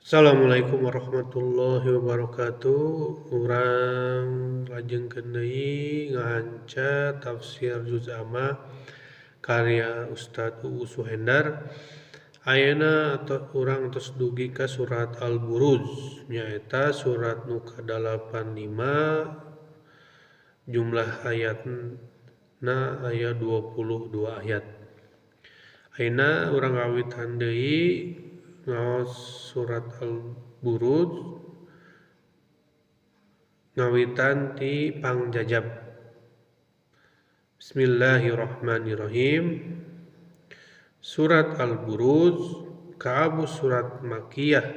Assalamualaikum warahmatullahi wabarakatuh. Urang lajengkeun deui ngahanca tafsir juz amma karya Ustadz Uus Suhendar. Ayeuna urang tos dugi ka surat Al-Buruj nyaeta surat nu ka-85 jumlah ayatna aya 22 ayat. Ayeuna urang ngawitan deui ngaos surat Al-Buruj ngawitan ti pangjajab. Bismillahirrahmanirrahim. Surat Al-Buruj kaabu surat Makkiyah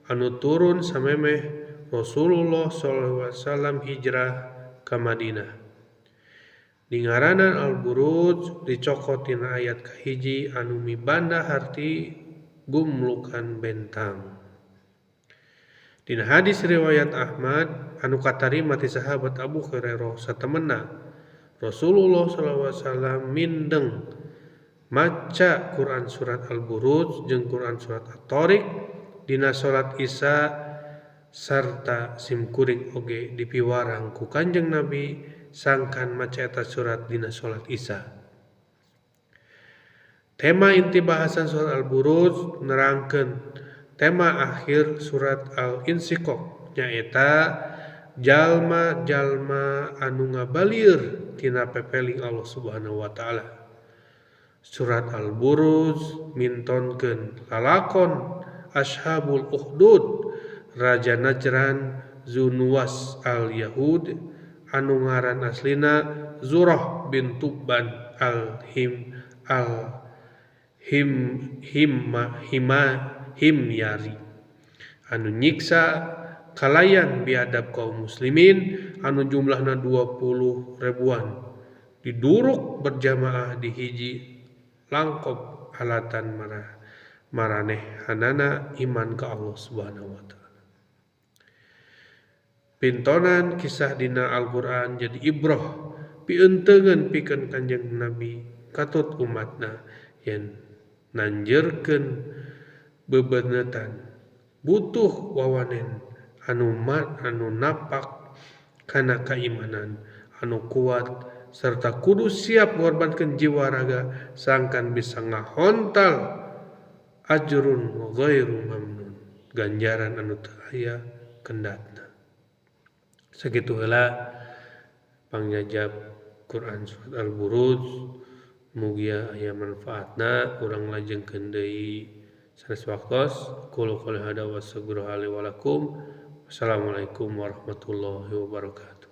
anu turun samemeh Rasulullah SAW hijrah ka Madinah. Dingaranan Al-Buruj dicokot tina ayat kahiji anu mibanda harti gumlukan bentang. Dina hadis riwayat Ahmad anu katarima ti sahabat Abu Hurairah satemenna Rasulullah SAW mindeng maca Quran surat Al-Buruj jeung Quran surat At-Tariq dina salat Isya sarta simkuring oge dipiwarang ku Kanjeng Nabi sangkan maca eta surat dina salat Isya. Tema inti bahasan surat Al-Buruj nerangkeun tema akhir surat Al-Insyiqaq nyaeta jalma-jalma anu ngabalir tina pepeling Allah Subhanahu wa taala. Surat Al-Buruj mintonkeun lalakon Ashabul Ukhdud Raja Najran Zunuwas al-Yahud anu ngaran aslina Zurah bin Tubban himyari anu nyiksa kalayan biadab kaum muslimin anu jumlahna 20 ribuan diduruk berjamaah di hiji langkop alatan maranehanana iman ka Allah Subhanahu wa taala. Pintonan kisah dina Al-Qur'an jadi ibrah pienteungeun pikeun Kanjeng Nabi katut umatna yen nanjeurkeun bebenetan butuh wawanen anu napak kana kaimanan anu kuat serta kudu siap ngorbankeun jiwa raga sangkan bisa ngahontal ajrun ghairu mamnun ganjaran anu teu aya kendatna. Sakitu heula pangjajab Quran surat Al-Buruj mugi aya manfaatna urang lajengkeun deui sanes waktos qul qouli hada wassalamu alaikum warahmatullahi wabarakatuh.